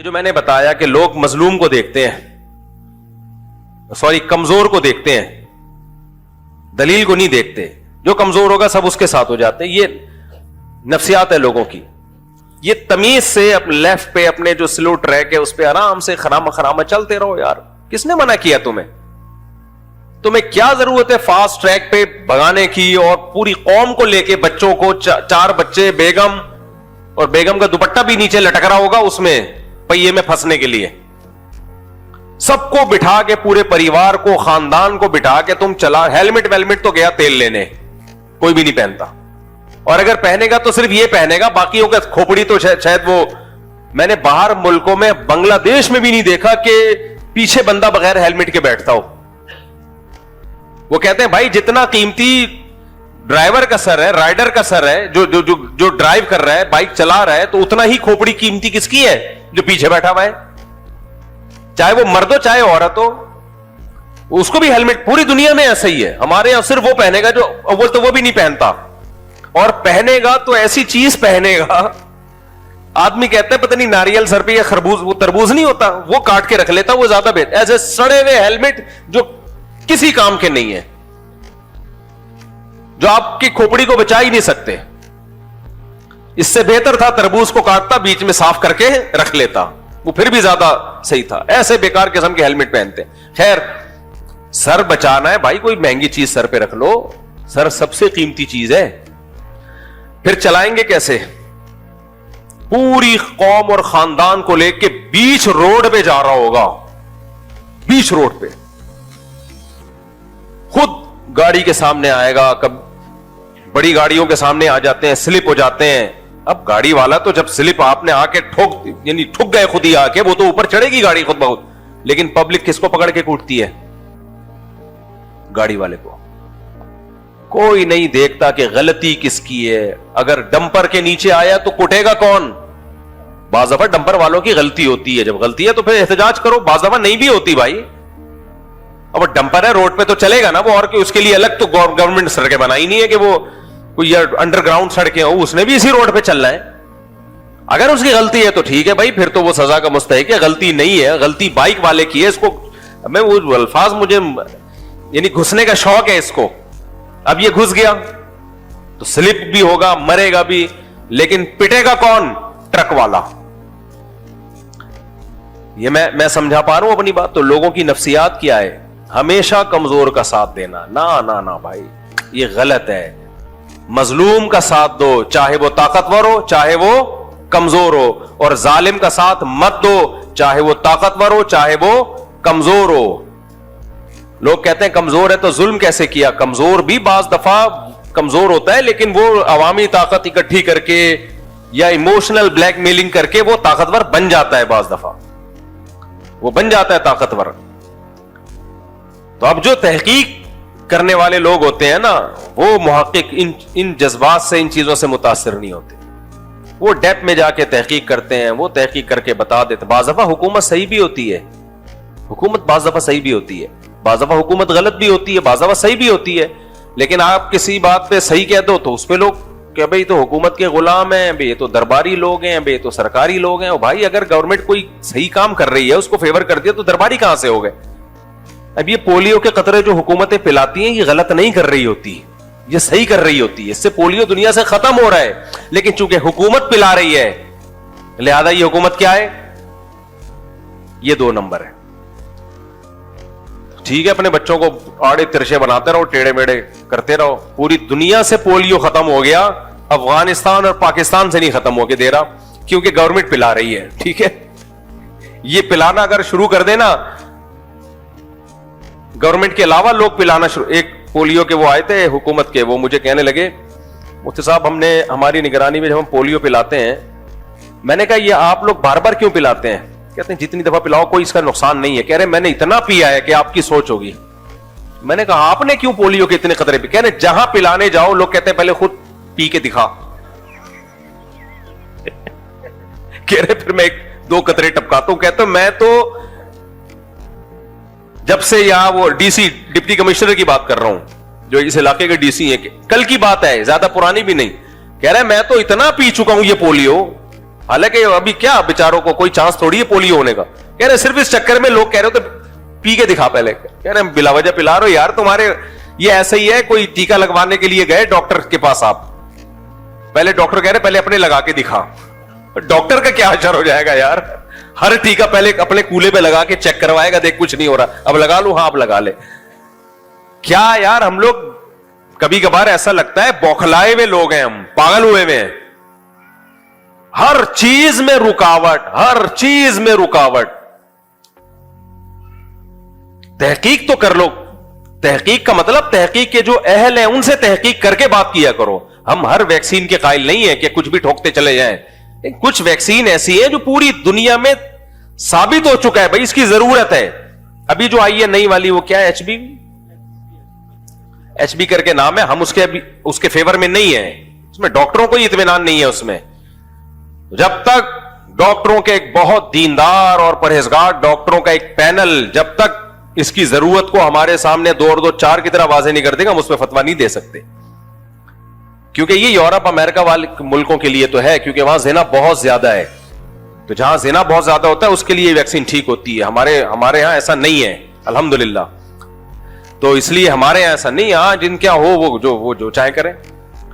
جو میں نے بتایا کہ لوگ مظلوم کو دیکھتے ہیں, کمزور کو دیکھتے ہیں, دلیل کو نہیں دیکھتے. جو کمزور ہوگا سب اس کے ساتھ ہو جاتے ہیں. یہ نفسیات ہے لوگوں کی. یہ تمیز سے اپنے لیفٹ پہ اپنے جو سلو ٹریک ہے اس پہ آرام سے خرامہ چلتے رہو. یار کس نے منع کیا تمہیں کیا ضرورت ہے فاسٹ ٹریک پہ بھگانے کی, اور پوری قوم کو لے کے بچوں کو, 4 بچے, بیگم, اور بیگم کا دوپٹہ بھی نیچے لٹک رہا ہوگا اس میں پہیے میں پھنسنے کے لیے, سب کو بٹھا کے, پورے پریوار کو, خاندان کو بٹھا کے تم چلا. ہیلمٹ تو گیا تیل لینے, کوئی بھی نہیں پہنتا, اور اگر پہنے گا تو صرف یہ پہنے گا, باقیوں کا کھوپڑی تو شاید وہ, میں نے باہر ملکوں میں, بنگلہ دیش میں بھی نہیں دیکھا کہ پیچھے بندہ بغیر ہیلمٹ کے بیٹھتا ہو. وہ کہتے ہیں بھائی جتنا قیمتی ڈرائیور کا سر ہے, رائڈر کا سر ہے, جو ڈرائیو کر رہا ہے, بائک چلا رہا ہے, تو اتنا ہی کھوپڑی قیمتی کس کی ہے؟ جو پیچھے بیٹھا ہوا ہے, چاہے وہ مرد ہو چاہے عورت ہو, اس کو بھی ہیلمٹ. پوری دنیا میں ایسا ہی ہے. ہمارے یہاں صرف وہ پہنے گا جو اول تو وہ بھی نہیں پہنتا, اور پہنے گا تو ایسی چیز پہنے گا, آدمی کہتا ہے پتہ نہیں ناریل سر پہ یا خربوز, وہ تربوز نہیں ہوتا, وہ کاٹ کے رکھ لیتا, وہ زیادہ بہتر. ایسے سڑے ہوئے ہیلمٹ جو کسی کام کے نہیں ہے, جو آپ کی کھوپڑی کو بچا ہی نہیں سکتے. اس سے بہتر تھا تربوز کو کاٹتا, بیچ میں صاف کر کے رکھ لیتا, وہ پھر بھی زیادہ صحیح تھا. ایسے بیکار قسم کے ہیلمٹ پہنتے. خیر, سر بچانا ہے بھائی, کوئی مہنگی چیز سر پہ رکھ لو, سر سب سے قیمتی چیز ہے. پھر چلائیں گے کیسے؟ پوری قوم اور خاندان کو لے کے بیچ روڈ پہ جا رہا ہوگا, بیچ روڈ پہ خود گاڑی کے سامنے آئے گا, کب بڑی گاڑیوں کے سامنے آ جاتے ہیں, سلپ ہو جاتے ہیں. اب گاڑی والا تو جب سلپ آپ نے آ کے ٹھک گئے خود ہی آ کے, وہ تو اوپر چڑھے گی گاڑی خود بہت, لیکن پبلک کس کو پکڑ کے کوٹتی ہے؟ گاڑی والے کو. کوئی نہیں دیکھتا کہ غلطی کس کی ہے. اگر ڈمپر کے نیچے آیا تو کوٹے گا کون؟ بعض دفعہ ڈمپر والوں کی غلطی ہوتی ہے, جب غلطی ہے تو پھر احتجاج کرو. بعض دفعہ نہیں بھی ہوتی بھائی, اب ڈمپر ہے روڈ پہ تو چلے گا نا وہ, اور کہ اس کے لیے الگ تو گورنمنٹ سڑکیں بنائی نہیں ہے کہ وہ کوئی انڈر گراؤنڈ سڑکیں ہو, اس نے بھی اسی روڈ پہ چلنا ہے. اگر اس کی غلطی ہے تو ٹھیک ہے بھائی, پھر تو وہ سزا کا مستحق ہے. غلطی نہیں ہے, غلطی بائک والے کی ہے. اس کو میں وہ الفاظ مجھے یعنی گھسنے کا شوق ہے اس کو. اب یہ گھس گیا تو سلپ بھی ہوگا, مرے گا بھی, لیکن پٹے گا کون؟ ٹرک والا. یہ میں سمجھا پا رہا ہوں اپنی بات. تو لوگوں کی نفسیات کیا ہے؟ ہمیشہ کمزور کا ساتھ دینا. نہ بھائی, یہ غلط ہے. مظلوم کا ساتھ دو, چاہے وہ طاقتور ہو چاہے وہ کمزور ہو, اور ظالم کا ساتھ مت دو, چاہے وہ طاقتور ہو چاہے وہ کمزور ہو. لوگ کہتے ہیں کمزور ہے تو ظلم کیسے کیا؟ کمزور بھی بعض دفعہ کمزور ہوتا ہے, لیکن وہ عوامی طاقت اکٹھی کر کے یا ایموشنل بلیک میلنگ کر کے وہ طاقتور بن جاتا ہے. بعض دفعہ وہ بن جاتا ہے طاقتور. تو اب جو تحقیق کرنے والے لوگ ہوتے ہیں نا, وہ محقق ان جذبات سے, ان چیزوں سے متاثر نہیں ہوتے. وہ ڈیپ میں جا کے تحقیق کرتے ہیں, وہ تحقیق کر کے بتا دیتے. بعض دفعہ حکومت صحیح بھی ہوتی ہے, حکومت بعض دفعہ صحیح بھی ہوتی ہے, بعض دفعہ حکومت غلط بھی ہوتی ہے, بعض دفعہ صحیح بھی ہوتی ہے. لیکن آپ کسی بات پہ صحیح کہہ دو تو اس پہ لوگ کہ بھئی تو حکومت کے غلام ہیں, بھئی یہ تو درباری لوگ ہیں, بھئی یہ تو سرکاری لوگ ہیں. بھائی اگر گورنمنٹ کوئی صحیح کام کر رہی ہے, اس کو فیور کر دیا, تو درباری کہاں سے ہو گئے؟ اب یہ پولیو کے قطرے جو حکومتیں پلاتی ہیں, یہ غلط نہیں کر رہی ہوتی, یہ صحیح کر رہی ہوتی ہے. اس سے پولیو دنیا سے ختم ہو رہا ہے, لیکن چونکہ حکومت پلا رہی ہے لہذا یہ حکومت کیا ہے؟ یہ 2 نمبر ہے. ٹھیک ہے, اپنے بچوں کو آڑے ترشے بناتے رہو, ٹیڑے میڑے کرتے رہو. پوری دنیا سے پولیو ختم ہو گیا, افغانستان اور پاکستان سے نہیں ختم ہو کے دے رہا, کیونکہ گورنمنٹ پلا رہی ہے. ٹھیک ہے, یہ پلانا اگر شروع کر دینا, گورنمنٹ کے علاوہ لوگ پلانا شروع. ایک پولیو کے وہ آئے تھے حکومت کے, وہ مجھے کہنے لگے مفتی صاحب ہماری نگرانی میں جب ہم پولیو پلاتے ہیں, میں نے کہا یہ آپ لوگ بار بار کیوں پلاتے ہیں؟ کہتے ہیں جتنی دفعہ پلاؤ کوئی اس کا نقصان نہیں ہے. کہہ رہے میں نے اتنا پیا ہے کہ آپ کی سوچ ہوگی. میں نے کہا آپ نے کیوں پولیو کے اتنے خطرے پہ؟ کہہ رہے جہاں پلانے جاؤ لوگ کہتے ہیں پہلے خود پی کے دکھا. کہہ رہے پھر میں 2 قطرے ٹپکاتا ہوں. کہتا ہوں میں تو جب سے یہاں وہ ڈی سی ڈپٹی کمشنر کی بات کر رہا ہوں, جو اس علاقے کے ڈی سی ہیں, کل کی بات ہے, زیادہ پرانی بھی نہیں. کہہ رہے میں تو اتنا پی چکا ہوں یہ پولیو, حالانکہ ابھی کیا بیچاروں کو کوئی چانس تھوڑی ہے پولیو ہونے کا. کہہ رہے صرف اس چکر میں لوگ کہہ رہے ہو تو پی کے دکھا پہلے. کہہ رہے بلا وجہ پلا رہے ہو یار, تمہارے یہ ایسا ہی ہے کوئی ٹیکا لگوانے کے لیے گئے ڈاکٹر کے پاس, آپ پہلے ڈاکٹر کہہ رہے پہلے اپنے لگا کے دکھا. ڈاکٹر کا کیا اثر ہو جائے گا یار, ہر ٹیکا پہلے اپنے کولے پہ لگا کے چیک کروائے گا, دیکھ کچھ نہیں ہو رہا, اب لگا لو, ہاں اب لگا لے. کیا یار ہم لوگ کبھی کبھار ایسا لگتا ہے بوکھلائے ہوئے لوگ ہیں, ہم پاگل ہوئے ہوئے ہیں. ہر چیز میں رکاوٹ, ہر چیز میں رکاوٹ. تحقیق تو کر لو. تحقیق کا مطلب تحقیق کے جو اہل ہیں ان سے تحقیق کر کے بات کیا کرو. ہم ہر ویکسین کے قائل نہیں ہیں کہ کچھ بھی ٹھوکتے چلے جائیں. کچھ ویکسین ایسی ہیں جو پوری دنیا میں ثابت ہو چکا ہے بھائی اس کی ضرورت ہے. ابھی جو آئی ہے نئی والی وہ کیا ہے, ایچ بی کر کے نام ہے, ہم اس کے فیور میں نہیں ہیں. اس میں ڈاکٹروں کو اطمینان نہیں ہے. اس میں جب تک ڈاکٹروں کے ایک بہت دیندار اور پرہیزگار ڈاکٹروں کا ایک پینل جب تک اس کی ضرورت کو ہمارے سامنے 2 اور 2 4 کی طرح واضح نہیں کر دے گا, ہم اس پہ فتویٰ نہیں دے سکتے. کیونکہ یہ یورپ امریکہ والے ملکوں کے لیے تو ہے, کیونکہ وہاں زنا بہت زیادہ ہے. تو جہاں زنا بہت زیادہ ہوتا ہے اس کے لیے ویکسین ٹھیک ہوتی ہے. ہمارے ہاں ایسا نہیں ہے الحمدللہ. تو اس لیے ہمارے یہاں ایسا نہیں. ہاں جن کیا ہو وہ جو چاہے کریں.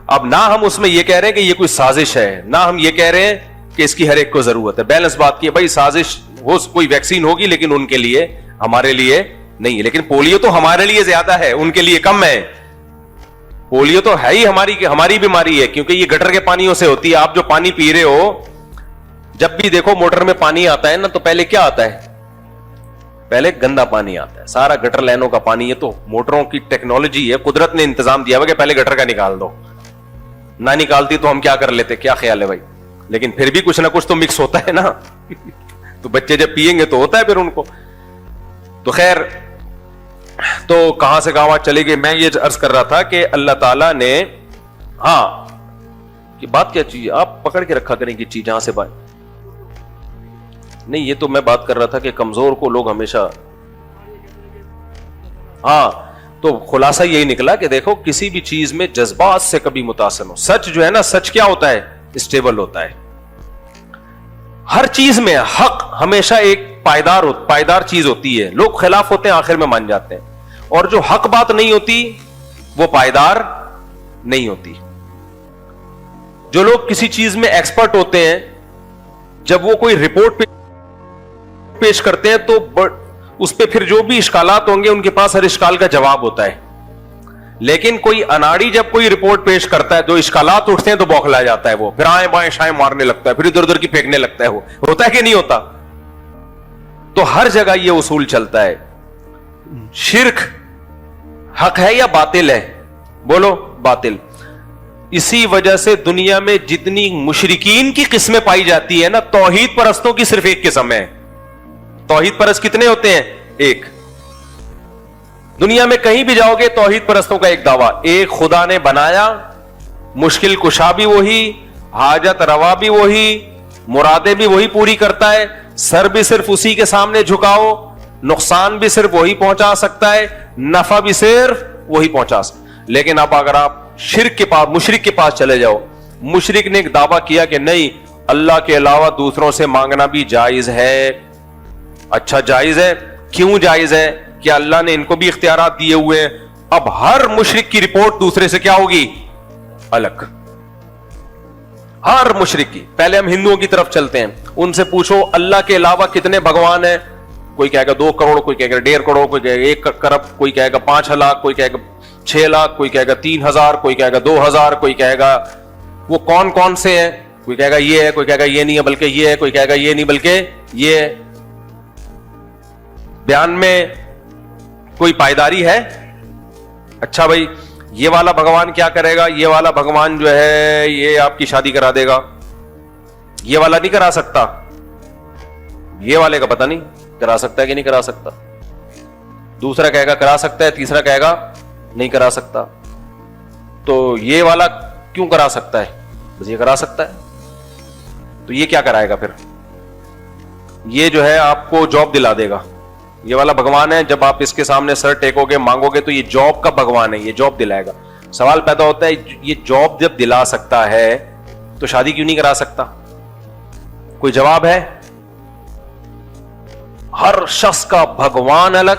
اب نہ ہم اس میں یہ کہہ رہے ہیں کہ یہ کوئی سازش ہے, نہ ہم یہ کہہ رہے ہیں کہ اس کی ہر ایک کو ضرورت ہے. بیلنس بات کی ہے بھائی, سازش ہو کوئی ویکسین ہوگی لیکن ان کے لیے, ہمارے لیے نہیں ہے. لیکن پولیو تو ہمارے لیے زیادہ ہے, ان کے لیے کم ہے. پولیو تو ہے ہی ہماری بیماری ہے, کیونکہ یہ گٹر کے پانیوں سے ہوتی ہے. آپ جو پانی پی رہے ہو, جب بھی دیکھو موٹر میں پانی آتا ہے نا تو پہلے کیا آتا ہے, پہلے گندا پانی آتا ہے, سارا گٹر لائنوں کا پانی. یہ تو موٹروں کی ٹیکنالوجی ہے, قدرت نے انتظام دیا ہوا کہ پہلے گٹر کا نکال دو. نہ نکالتی تو ہم کیا کر لیتے, کیا خیال ہے بھائی. لیکن پھر بھی کچھ نہ کچھ تو مکس ہوتا ہے نا. تو بچے جب پیئیں گے تو ہوتا ہے پھر ان کو. تو خیر, تو کہاں سے کہاں چلے گئے. میں یہ عرض کر رہا تھا کہ اللہ تعالیٰ نے, ہاں کہ بات کیا چیز آپ پکڑ کے رکھا کریں کہ چیز جہاں سے بات نہیں. یہ تو میں بات کر رہا تھا کہ کمزور کو لوگ ہمیشہ, ہاں تو خلاصہ یہی نکلا کہ دیکھو کسی بھی چیز میں جذبات سے کبھی متاثر ہو. سچ جو ہے نا, سچ کیا ہوتا ہے, اسٹیبل ہوتا ہے. ہر چیز میں حق ہمیشہ ایک پائیدار چیز ہوتی ہے. لوگ خلاف ہوتے ہیں آخر میں مان جاتے ہیں, اور جو حق بات نہیں ہوتی وہ پائیدار نہیں ہوتی. جو لوگ کسی چیز میں ایکسپرٹ ہوتے ہیں, جب وہ کوئی رپورٹ پیش کرتے ہیں تو اس پہ پھر جو بھی اشکالات ہوں گے ان کے پاس ہر اشکال کا جواب ہوتا ہے. لیکن کوئی اناڑی جب کوئی رپورٹ پیش کرتا ہے, جو اشکالات اٹھتے ہیں تو بوکھلا جاتا ہے, وہ پھر آئیں بائیں شائیں مارنے لگتا ہے, پھر ادھر ادھر کی پھینکنے لگتا ہے. وہ ہوتا ہے کہ نہیں ہوتا؟ تو ہر جگہ یہ اصول چلتا ہے. شرک حق ہے یا باطل ہے؟ بولو باطل. اسی وجہ سے دنیا میں جتنی مشرکین کی قسمیں پائی جاتی ہے نا, توحید پرستوں کی صرف ایک قسم ہے. توحید پرست کتنے ہوتے ہیں؟ ایک. دنیا میں کہیں بھی جاؤ گے توحید پرستوں کا ایک دعویٰ, ایک خدا نے بنایا, مشکل کشا بھی وہی, حاجت روا بھی وہی, مرادیں بھی وہی پوری کرتا ہے, سر بھی صرف اسی کے سامنے جھکاؤ, نقصان بھی صرف وہی پہنچا سکتا ہے, نفع بھی صرف وہی پہنچا سکتا ہے. لیکن اب اگر آپ شرک کے پاس, مشرک کے پاس چلے جاؤ, مشرک نے ایک دعویٰ کیا کہ نہیں, اللہ کے علاوہ دوسروں سے مانگنا بھی جائز ہے. اچھا جائز ہے, کیوں جائز ہے؟ کہ اللہ نے ان کو بھی اختیارات دیے ہوئے ہیں. اب ہر مشرک کی رپورٹ دوسرے سے کیا ہوگی؟ الگ. ہر مشرک کی. پہلے ہم ہندوؤں کی طرف چلتے ہیں, ان سے پوچھو اللہ کے علاوہ کتنے بھگوان ہیں؟ کوئی کہے گا 2 کروڑ, کوئی کہے گا 1.5 کروڑ, کوئی کہے گا 1 کروڑ, کوئی کہے گا 5 لاکھ, کوئی کہے گا 6 لاکھ, کوئی کہے گا 3,000, کوئی کہے گا 2,000, کوئی کہے گا وہ کون سے ہیں, کوئی کہے گا یہ ہے, کوئی کہے گا یہ نہیں ہے بلکہ یہ ہے, کوئی کہے گا یہ نہیں بلکہ یہ ہے. بیان میں کوئی پائیداری ہے؟ اچھا بھائی یہ والا بھگوان کیا کرے گا, یہ والا بھگوان جو ہے یہ آپ کی شادی کرا دے گا, یہ والا نہیں کرا سکتا, یہ والے کا پتہ نہیں کرا سکتا ہے کہ نہیں کرا سکتا. دوسرا کہے گا کرا سکتا ہے, تیسرا کہے گا نہیں کرا سکتا. تو یہ والا کیوں کرا سکتا ہے؟ بس یہ کرا سکتا ہے. تو یہ کیا کرائے گا پھر؟ یہ جو ہے آپ کو جاب دلا دے گا. یہ والا بھگوان ہے, جب آپ اس کے سامنے سر ٹیکو گے, مانگو گے تو یہ جاب کا بھگوان ہے, یہ جاب دلائے گا. سوال پیدا ہوتا ہے یہ جاب جب دلا سکتا ہے تو شادی کیوں نہیں کرا سکتا؟ کوئی جواب ہے؟ ہر شخص کا بھگوان الگ.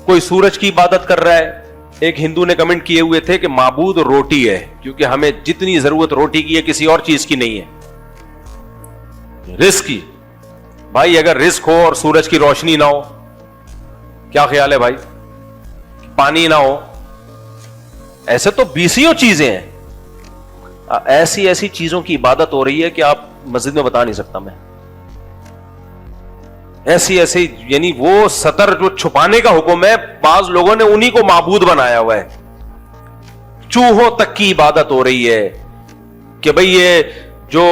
کوئی سورج کی عبادت کر رہا ہے. ایک ہندو نے کمنٹ کیے ہوئے تھے کہ معبود روٹی ہے, کیونکہ ہمیں جتنی ضرورت روٹی کی ہے کسی اور چیز کی نہیں ہے, رزق کی. بھائی اگر رزق ہو اور سورج کی روشنی نہ ہو, کیا خیال ہے بھائی؟ پانی نہ ہو, ایسے تو بیسیوں چیزیں ہیں. ایسی ایسی چیزوں کی عبادت ہو رہی ہے کہ آپ مسجد میں بتا نہیں سکتا میں. ایسی ایسی, یعنی وہ ستر جو چھپانے کا حکم ہے, بعض لوگوں نے انہی کو معبود بنایا ہوا ہے. چوہوں تک کی عبادت ہو رہی ہے کہ بھئی یہ جو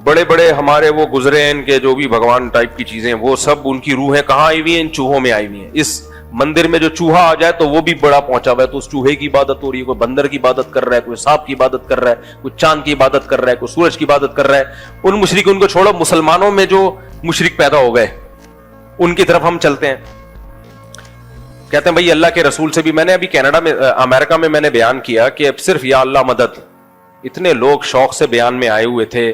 بڑے بڑے ہمارے وہ گزرے ہیں, ان کے جو بھی بھگوان ٹائپ کی چیزیں, وہ سب ان کی روحیں کہاں آئی ہوئی ہیں؟ ان چوہوں میں آئی ہوئی ہیں. اس مندر میں جو چوہا آ جائے تو وہ بھی بڑا پہنچا ہوا ہے, تو اس چوہے کی عبادت ہو رہی ہے. کوئی بندر کی عبادت کر رہا ہے, کوئی سانپ کی عبادت کر رہا ہے, کوئی چاند کی عبادت کر رہا ہے, کوئی سورج کی عبادت کر رہا ہے. ان مشرکین کو چھوڑو, مسلمانوں میں جو مشرک پیدا ہو گئے ان کی طرف ہم چلتے ہیں. کہتے ہیں بھائی اللہ کے رسول سے بھی, میں نے ابھی کینیڈا میں, امریکہ میں نے بیان کیا کہ اب صرف یا اللہ مدد, اتنے لوگ شوق سے بیان میں آئے ہوئے تھے,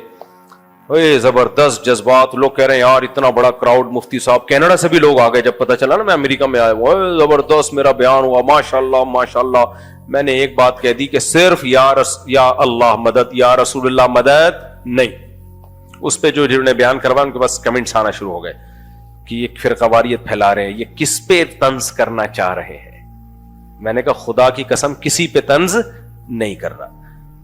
زبردست جذبات. لوگ کہہ رہے ہیں یار اتنا بڑا کراؤڈ, مفتی صاحب کینیڈا سے بھی لوگ آ گئے. جب پتا چلا نا میں امریکہ میں آیا ہوا, زبردست میرا بیان ہوا, ماشاءاللہ ماشاءاللہ. میں نے ایک بات کہہ دی کہ صرف یا اللہ مدد, یا رسول اللہ مدد نہیں. اس پہ جو جنہوں نے بیان کروا ان کے پاس کمنٹس آنا شروع ہو گئے کہ یہ فرقہ واریت پھیلا رہے ہیں, یہ کس پہ طنز کرنا چاہ رہے ہیں. میں نے کہا خدا کی قسم کسی پہ طنز نہیں کر رہا,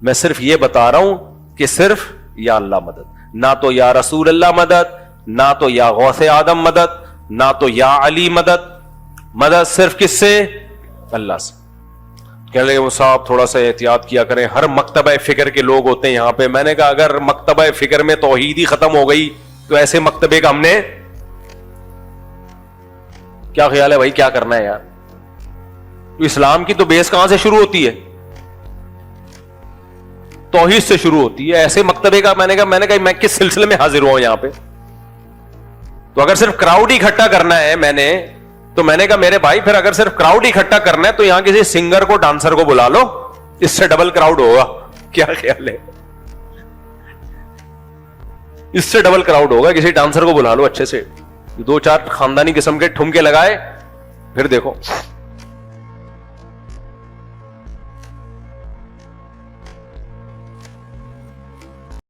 میں صرف یہ بتا رہا ہوں کہ صرف یا اللہ مدد, نہ تو یا رسول اللہ مدد, نہ تو یا غوث آدم مدد, نہ تو یا علی مدد. مدد صرف کس سے؟ اللہ سے. کہنے لگے وہ صاحب تھوڑا سا احتیاط کیا کریں, ہر مکتبہ فکر کے لوگ ہوتے ہیں یہاں پہ. میں نے کہا اگر مکتبہ فکر میں توحید ہی ختم ہو گئی تو ایسے مکتبے کا ہم نے کیا خیال ہے بھائی, کیا کرنا ہے یار؟ اسلام کی تو بیس کہاں سے شروع ہوتی ہے؟ توحید سے شروع ہوتی ہے. ایسے مکتبے کا میں نے کہا میں کس سلسلے میں حاضر ہوا یہاں پہ؟ تو اگر صرف کراؤڈ ہی اکٹھا کرنا ہے میں نے کہا میرے بھائی پھر اگر صرف کراؤڈ ہی اکٹھا کرنا ہے تو یہاں کسی سنگر کو, ڈانسر کو بلا لو, اس سے ڈبل کراؤڈ ہوگا. کیا خیال ہے؟ اس سے ڈبل کراؤڈ ہوگا. کسی ڈانسر کو بلا لو اچھے سے, 2-4 خاندانی قسم کے ٹھمکے لگائے, پھر دیکھو